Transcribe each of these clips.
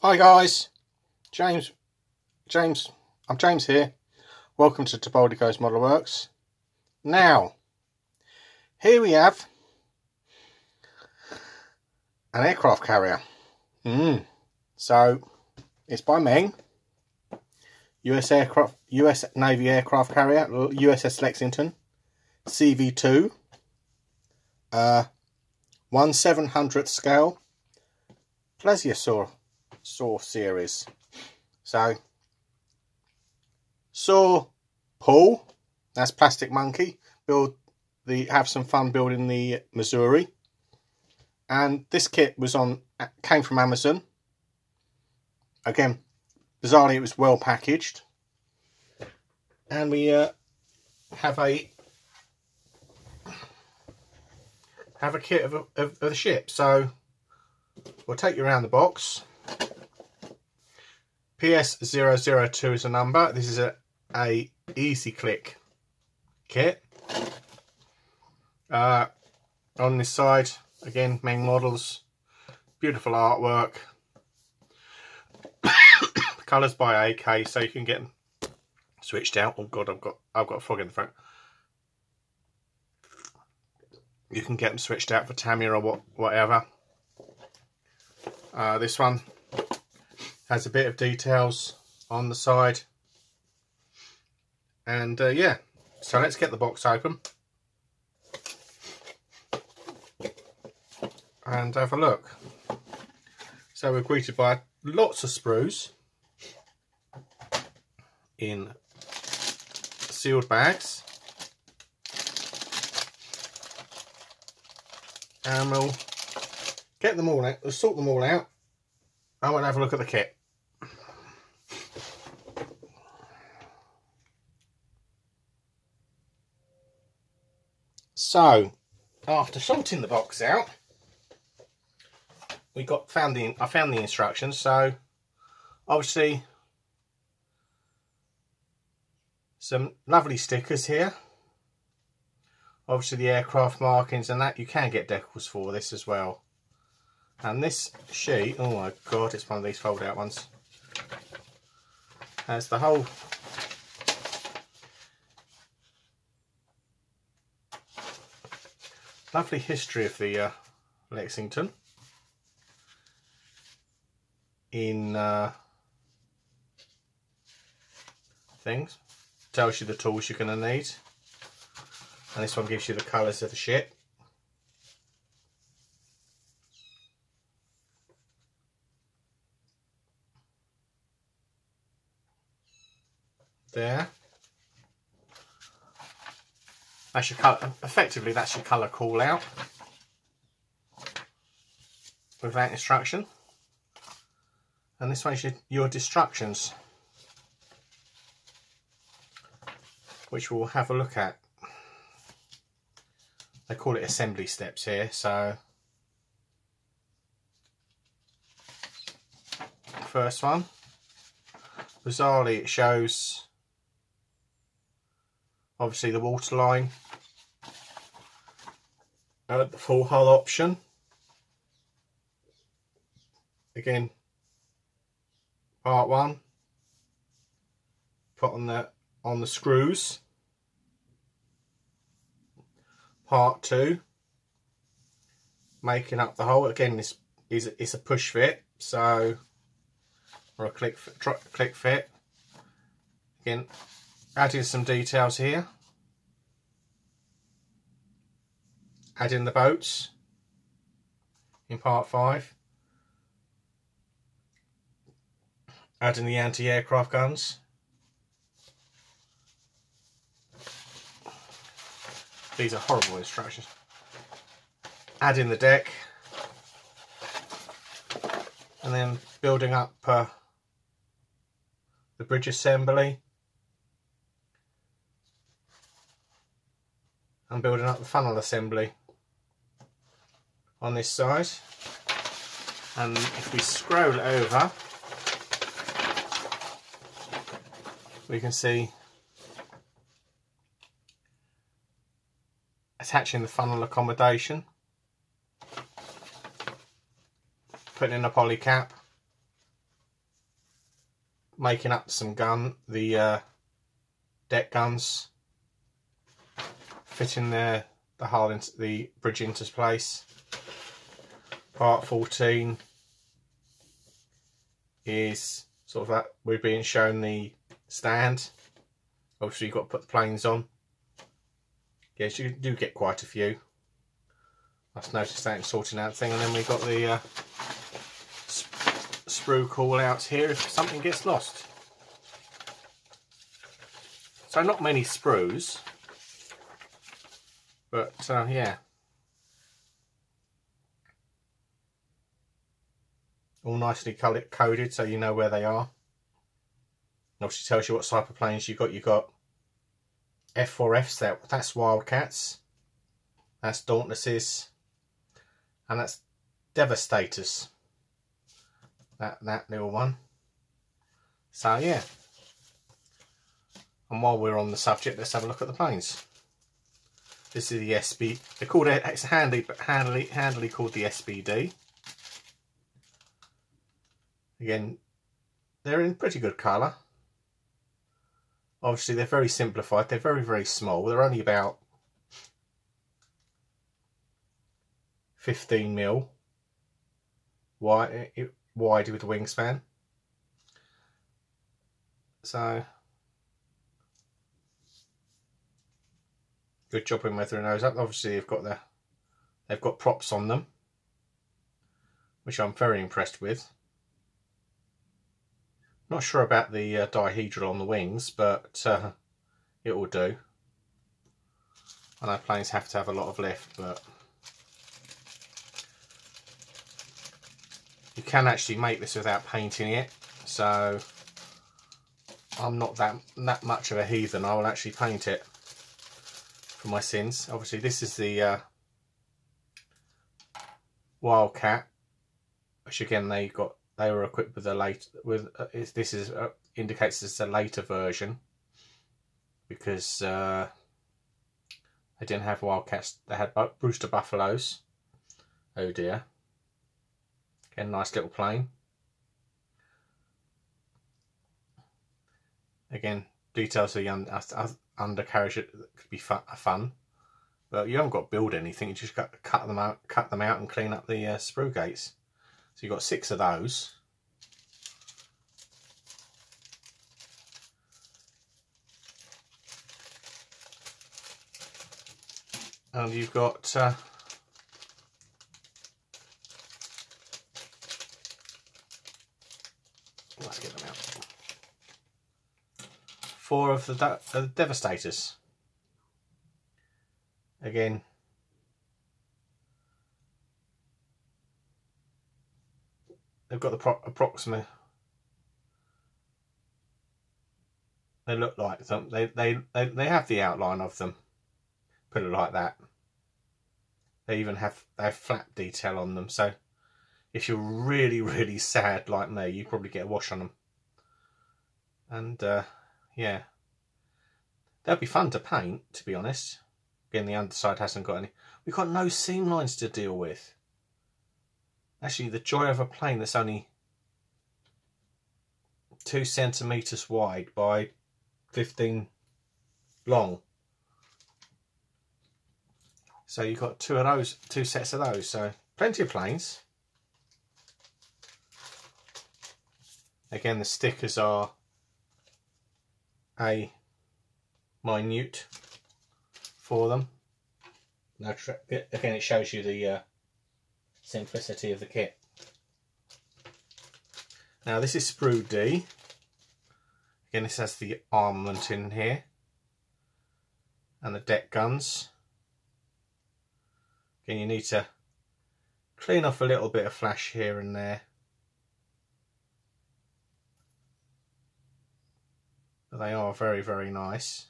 Hi guys, James, I'm James here. Welcome to Toboldico's Model Works. Now, here we have an aircraft carrier. So, it's by Meng, US Navy aircraft carrier, USS Lexington, CV-2, 1/700th scale, plesiosaur series. So, saw Paul, that's Plastic Monkey, have some fun building the Missouri. And this kit came from Amazon. Again, bizarrely it was well packaged. And we have a kit of the ship. So we'll take you around the box. PS002 is a number. This is a easy click kit. On this side, again, Meng models, beautiful artwork. Colours by AK, so you can get them switched out. Oh god, I've got a frog in the front. You can get them switched out for Tamiya or whatever. This one has a bit of details on the side. And yeah, so let's get the box open and have a look. So we're greeted by lots of sprues in sealed bags. And we'll get them all out, we'll sort them all out, and we'll have a look at the kit. So, after sorting the box out, I found the instructions. So, obviously, some lovely stickers here. Obviously, the aircraft markings and that. You can get decals for this as well. And this sheet, oh my god, it's one of these fold out ones. Has the whole lovely history of the Lexington in things. Tells you the tools you're going to need. And this one gives you the colours of the ship. There. That's your colour. Effectively, that's your colour call out with that instruction. And this one's your instructions, which we'll have a look at. They call it assembly steps here. So, first one, bizarrely, it shows obviously the waterline, the full hull option. Again, part one, put on the screws. Part two, making up the hole. Again, this is a push fit, so, or a click fit. Again, adding some details here. Adding the boats in part 5. Adding the anti-aircraft guns. These are horrible instructions. Adding the deck. And then building up the bridge assembly. And building up the funnel assembly on this side. And if we scroll over, we can see attaching the funnel accommodation, putting in a poly cap, making up the deck guns, fitting the hull into the bridge into place. Part 14 is sort of that we're being shown the stand. Obviously you've got to put the planes on. Yes, you do get quite a few. I've noticed that in sorting out the thing. And then we've got the sprue call outs here if something gets lost. So not many sprues, but yeah. All nicely coded so you know where they are. Obviously tells you what type of planes you've got. You've got F4Fs, that's Wildcats, that's Dauntlesses, and that's Devastators. That little one. So yeah. And while we're on the subject, let's have a look at the planes. This is the SB. They're called, it's handily called the SBD. Again, they're in pretty good colour. Obviously, they're very simplified. They're very, very small. They're only about 15mm wide with a wingspan. So, good job in weathering those up. Obviously, they've got props on them, which I'm very impressed with. Not sure about the dihedral on the wings, but it will do. I know planes have to have a lot of lift, but you can actually make this without painting it. So I'm not that much of a heathen. I will actually paint it for my sins. Obviously, this is the Wildcat, which again they were equipped with this indicates it's a later version, because they didn't have Wildcats, they had Brewster Buffaloes. Oh dear. Again, nice little plane. Again, details of the undercarriage could be fun, but you haven't got to build anything, you just got to cut them out and clean up the sprue gates. So you've got 6 of those. And you've got let's get them out. 4 of the Devastators. Again, they've got the approximate. They look like them. They have the outline of them. Put it like that. They even have flap detail on them. So if you're really, really sad like me, you probably get a wash on them. And yeah, they'll be fun to paint, to be honest. Again, the underside hasn't got any. We've got no seam lines to deal with. Actually, the joy of a plane that's only 2 centimetres wide by 15 long. So you've got 2 sets of those. So plenty of planes. Again, the stickers are a minute for them. Now, again, it shows you the simplicity of the kit. Now this is sprue D. Again, this has the armament in here and the deck guns. Again, you need to clean off a little bit of flash here and there. But they are very, very nice.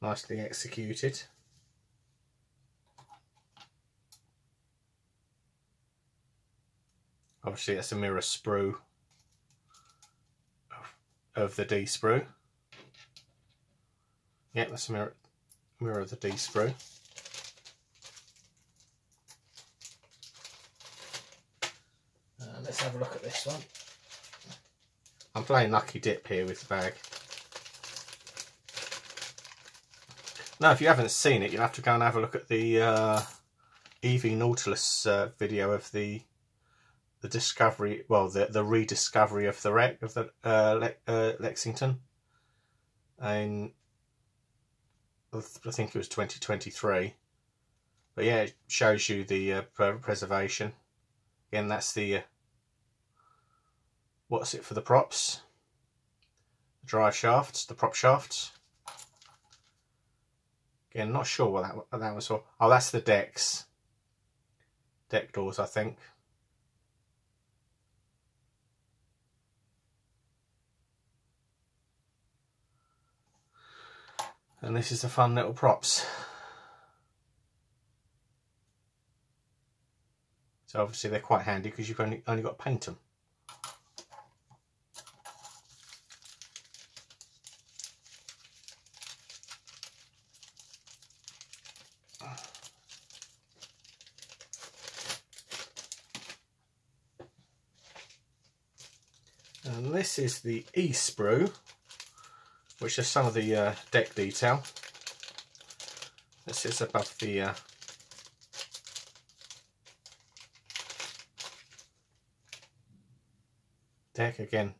Nicely executed. Obviously that's a mirror sprue of the D sprue. Yeah, that's a mirror of the D sprue. let's have a look at this one. I'm playing Lucky Dip here with the bag. Now, if you haven't seen it, you'll have to go and have a look at the EV Nautilus video of the discovery, well, the rediscovery of the wreck of the Lexington, and I think it was 2023. But yeah, it shows you the preservation. Again, that's the what's it for the props? The drive shafts, the prop shafts. Again, not sure what that was for. Oh, that's the decks. Deck doors, I think. And this is the fun little props. So obviously they're quite handy because you've only got to paint them. And this is the E-sprue, which is some of the deck detail. This is above the deck. Again,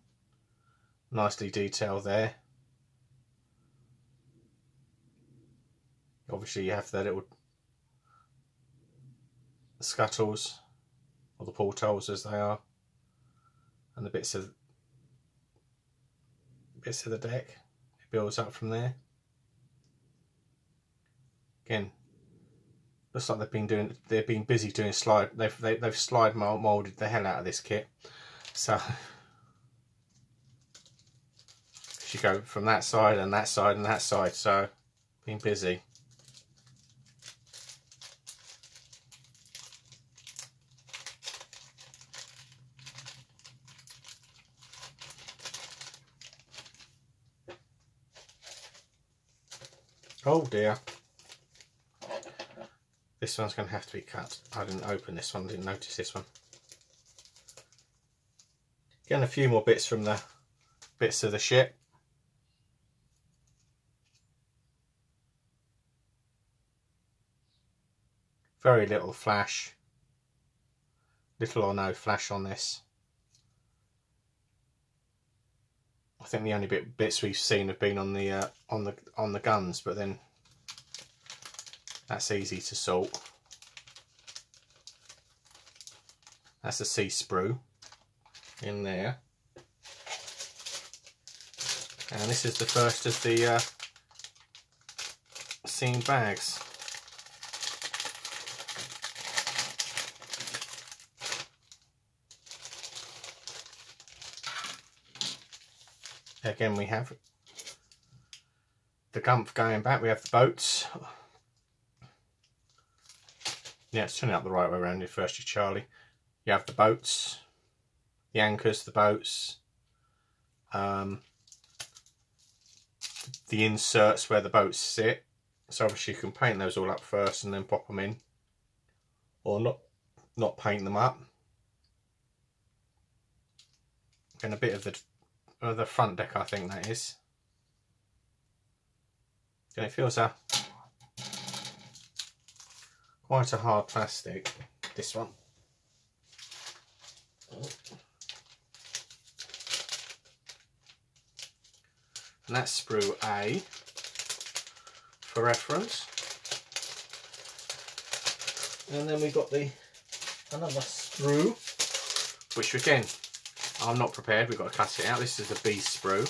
nicely detailed there. Obviously you have the little scuttles, or the portholes as they are, and the bits of the deck. It builds up from there. Again, looks like they've been busy doing slide. They've slide molded the hell out of this kit. So you go from that side and that side and that side. So been busy. Oh dear. This one's going to have to be cut. I didn't open this one, didn't notice this one. Again, a few more bits from the bits of the ship. Very little flash. Little or no flash on this. I think the only bits we've seen have been on the guns, but then that's easy to sort. That's a C sprue in there, and this is the first of the seam bags. Again, we have the Gumph going back. We have the boats. Yeah, it's turning out the right way around. First you Charlie. You have the boats, the anchors, the boats, the inserts where the boats sit. So obviously you can paint those all up first and then pop them in, or not paint them up. And a bit of the front deck, I think that is. And it feels quite a hard plastic, this one. And that's sprue A for reference. And then we've got another sprue, which again, I'm not prepared, we've got to cut it out. This is a B sprue.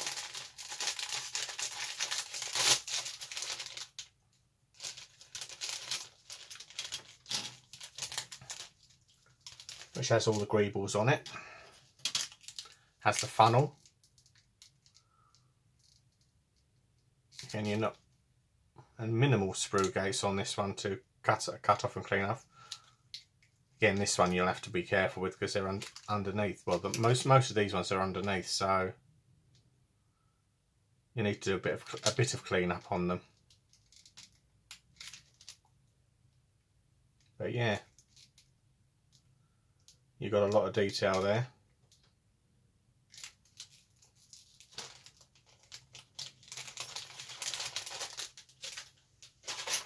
Which has all the greebles on it. Has the funnel. And minimal sprue gates on this one to cut off and clean off. Again, this one you'll have to be careful with because they're underneath. Well, most of these ones are underneath, so you need to do a bit of clean up on them. But yeah, You've got a lot of detail there.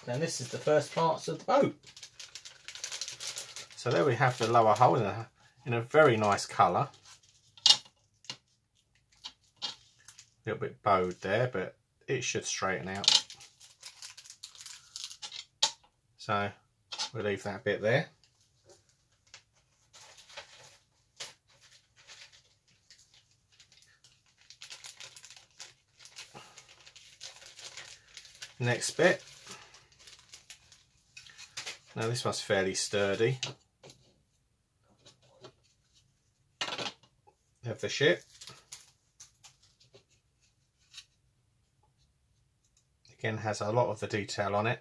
And this is the first parts of the boat. So there we have the lower hull in a very nice colour. A little bit bowed there, but it should straighten out. So we'll leave that bit there. Next bit. Now this one's fairly sturdy. Have the ship. Again, has a lot of the detail on it.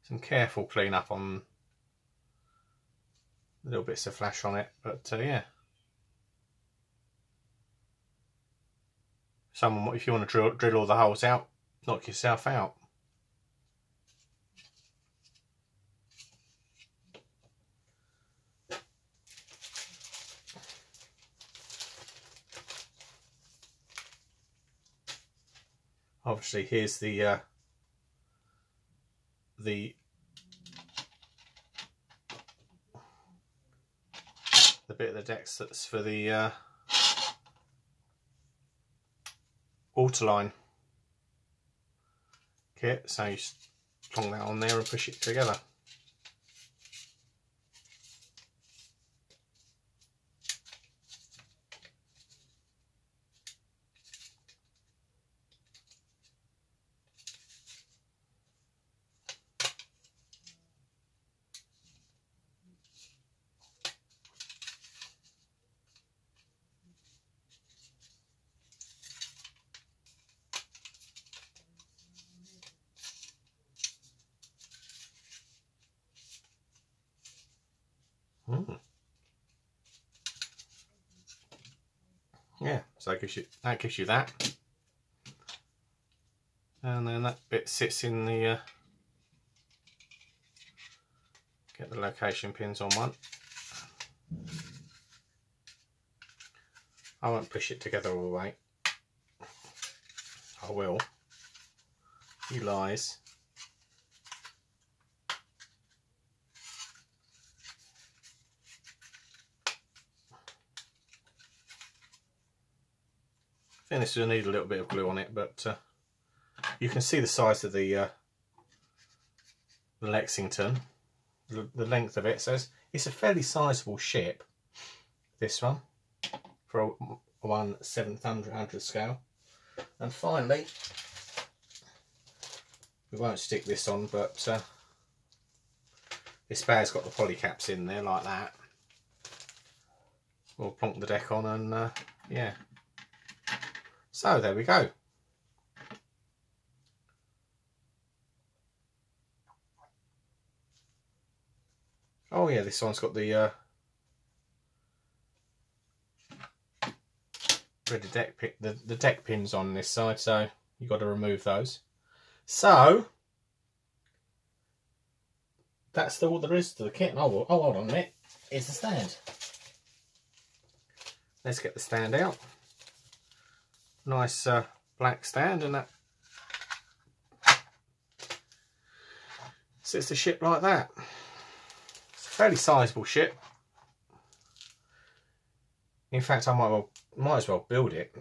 Some careful clean up on little bits of flash on it, but yeah. If you want to drill all the holes out, knock yourself out. Obviously, here's the bit of the deck that's for the waterline kit. So you just plonk that on there and push it together. Yeah, so that gives you that, and then that bit sits in the get the location pins on one. I won't push it together all the way. I will. He lies. I think this will need a little bit of glue on it, but you can see the size of the Lexington, the length of it. So it's a fairly sizable ship, this one, for a 1/700 scale. And finally, we won't stick this on, but this spare's got the poly caps in there like that. We'll plonk the deck on and yeah. So there we go. Oh yeah, this one's got the the deck pins on this side, so you've got to remove those. So that's all there is to the kit. Oh, hold on a minute. Here's the stand. Let's get the stand out. Nice black stand, and that sits the ship like that. It's a fairly sizable ship. In fact, I might as well build it.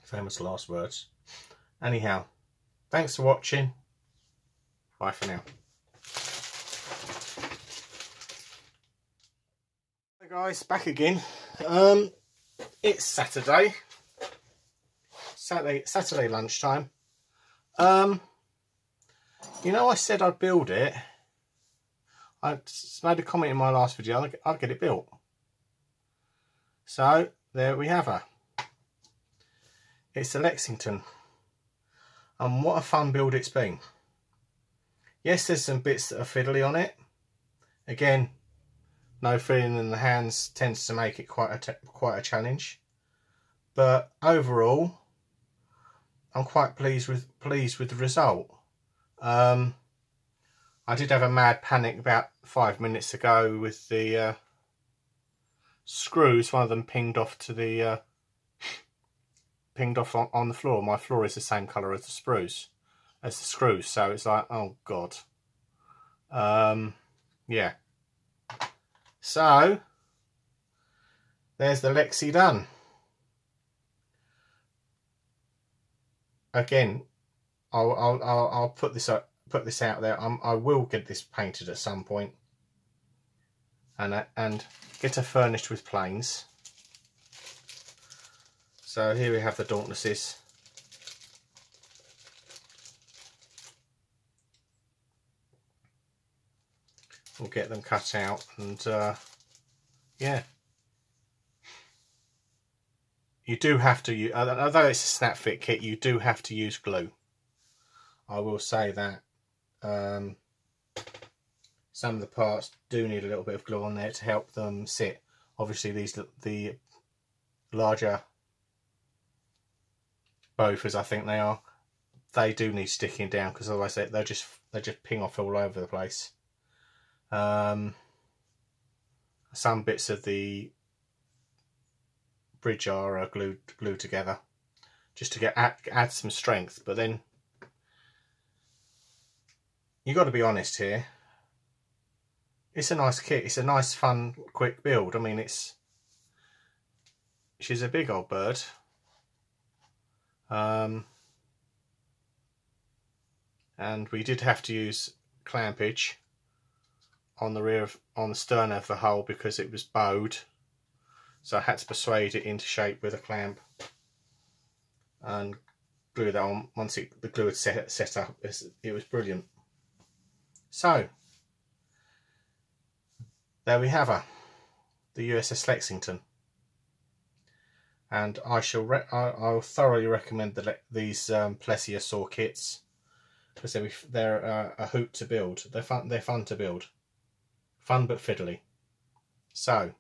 Famous last words. Anyhow, thanks for watching. Bye for now. Hey guys, back again. It's Saturday lunchtime. You know, I said I'd build it. I made a comment in my last video, I'd get it built. So there we have her. It's the Lexington, and what a fun build it's been. Yes, there's some bits that are fiddly on it. Again, no feeling in the hands tends to make it quite a challenge, but overall I'm quite pleased with the result. I I did have a mad panic about 5 minutes ago with the screws. One of them pinged off to the pinged off on the floor. My floor is the same colour as the screws, so it's like, oh god. Yeah. So there's the Lexi done. Again, I'll put this out there. I will get this painted at some point, and get her furnished with planes. So here we have the Dauntlesses. We'll get them cut out, and yeah. You do have to use, although it's a snap fit kit, you do have to use glue. I will say that. Some of the parts do need a little bit of glue on there to help them sit. Obviously the larger bofas, I think they do need sticking down, because otherwise they just ping off all over the place. Some bits of the bridge are glued together just to add some strength, but then you got to be honest here. It's a nice kit. It's a nice, fun, quick build. I mean, she's a big old bird. And we did have to use clampage on the stern of the hull because it was bowed. So I had to persuade it into shape with a clamp and glue that on. Once the glue had set up, it was brilliant. So there we have her, the USS Lexington, and I'll thoroughly recommend these plesiosaur kits, because they're a hoot to build. They're fun to build, fun but fiddly. So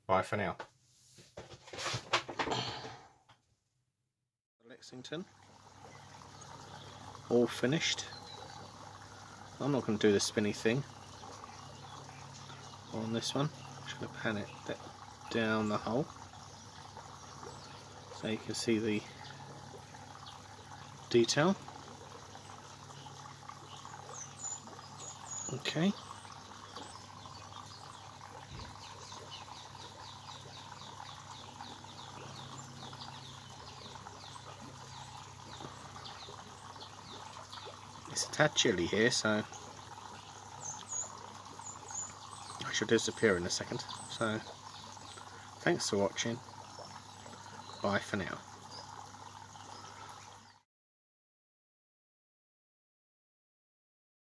bye for now. Lexington, all finished. I'm not going to do the spinny thing on this one. I'm just going to pan it down the hole so you can see the detail. Okay. It's a tad chilly here, so I shall disappear in a second. So thanks for watching. Bye for now.